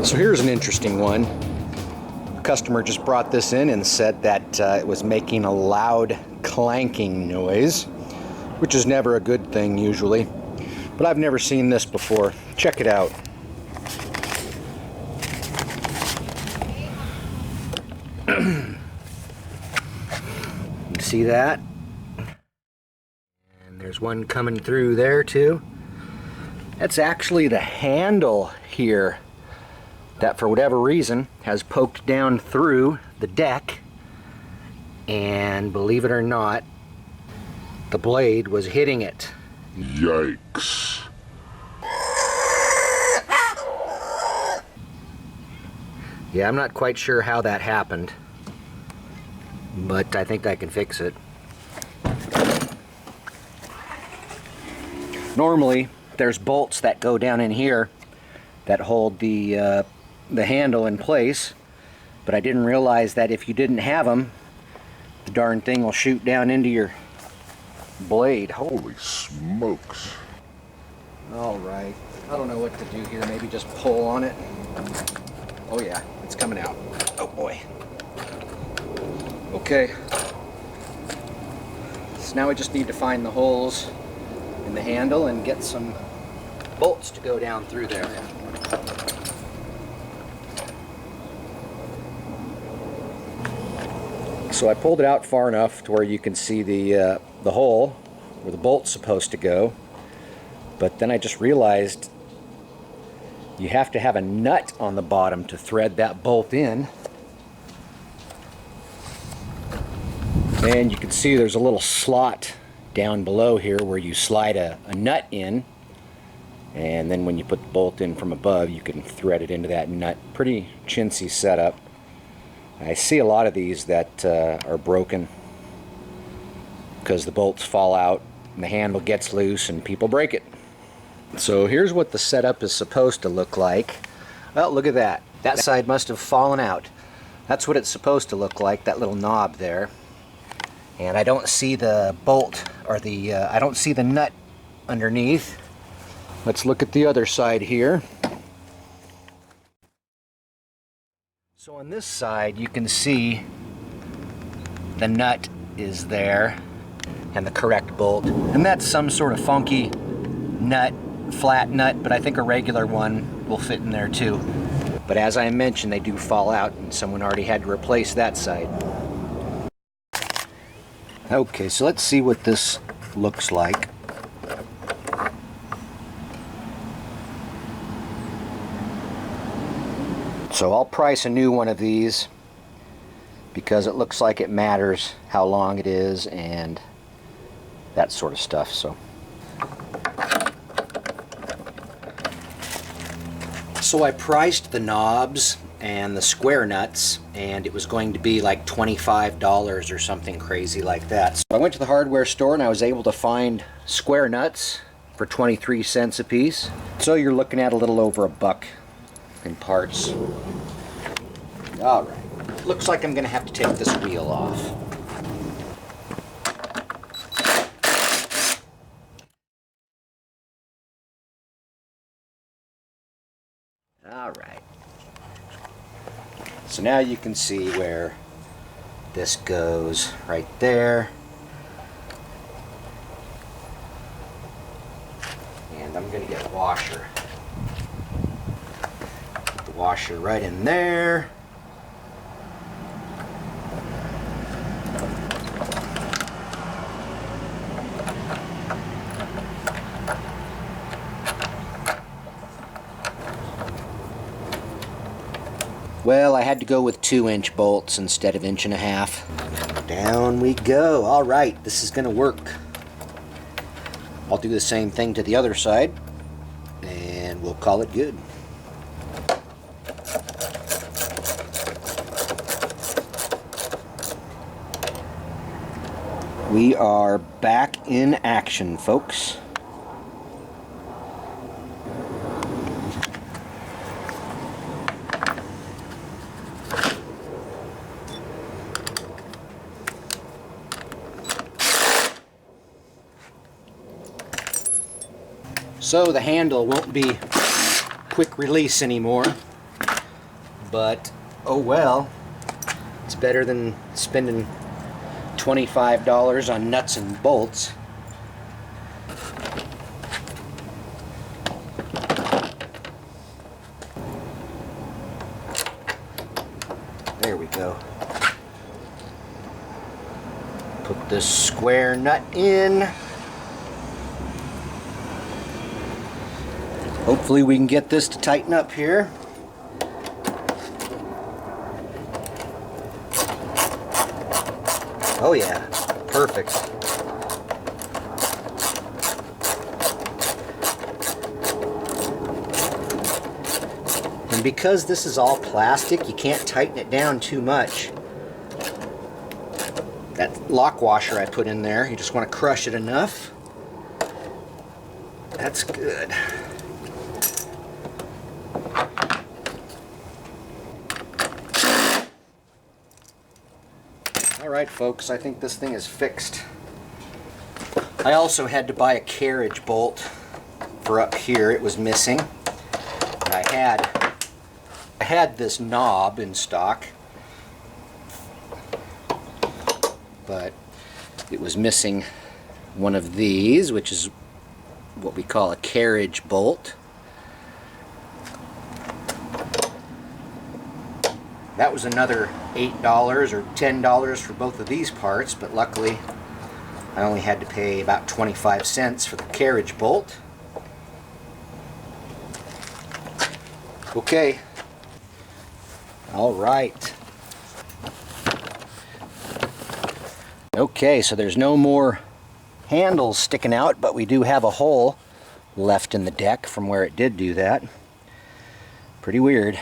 So here's an interesting one. A customer just brought this in and said that it was making a loud clanking noise, which is never a good thing usually. But I've never seen this before. Check it out. You see that? And there's one coming through there too. That's actually the handle here that for whatever reason has poked down through the deck, and believe it or not, the blade was hitting it. Yikes. Yeah, I'm not quite sure how that happened, but I think I can fix it. Normally, there's bolts that go down in here that hold the handle in place, but I didn't realize that if you didn't have them, the darn thing will shoot down into your blade. Holy smokes. All right, I don't know what to do here. Maybe just pull on it. Oh yeah, it's coming out. Oh boy. Okay. So now we just need to find the holes in the handle and get some bolts to go down through there. So I pulled it out far enough to where you can see the hole where the bolt's supposed to go, but then I just realized you have to have a nut on the bottom to thread that bolt in. And you can see there's a little slot down below here where you slide a nut in, and then when you put the bolt in from above, you can thread it into that nut. Pretty chintzy setup. I see a lot of these that are broken because the bolts fall out and the handle gets loose and people break it. So here's what the setup is supposed to look like. Well, look at that. That side must have fallen out. That's what it's supposed to look like, that little knob there. And I don't see the bolt or I don't see the nut underneath. Let's look at the other side here. So on this side you can see the nut is there and the correct bolt. And that's some sort of funky nut, flat nut, but I think a regular one will fit in there too. But as I mentioned, they do fall out and someone already had to replace that side. Okay, so let's see what this looks like. So I'll price a new one of these because it looks like it matters how long it is and that sort of stuff. So I priced the knobs and the square nuts, and it was going to be like $25 or something crazy like that. So I went to the hardware store and I was able to find square nuts for 23 cents a piece. So you're looking at a little over $1 in parts. All right, looks like I'm gonna have to take this wheel off. All right. So now you can see where this goes right there. And I'm gonna get a washer. Put the washer right in there. Well, I had to go with 2-inch bolts instead of 1.5 inch. Down we go. All right, this is gonna work. I'll do the same thing to the other side and we'll call it good. We are back in action, folks. So the handle won't be quick release anymore. but oh well. It's better than spending $25 on nuts and bolts. There we go. Put this square nut in. Hopefully we can get this to tighten up here. Oh yeah, perfect. And because this is all plastic, you can't tighten it down too much. That lock washer I put in there, you just want to crush it enough. That's good. Alright folks, I think this thing is fixed. I also had to buy a carriage bolt for up here. It was missing. And I had this knob in stock, but it was missing one of these, which is what we call a carriage bolt. That was another $8 or $10 for both of these parts, but luckily I only had to pay about 25 cents for the carriage bolt. Okay. All right. Okay, so there's no more handles sticking out, but we do have a hole left in the deck from where it did do that. Pretty weird.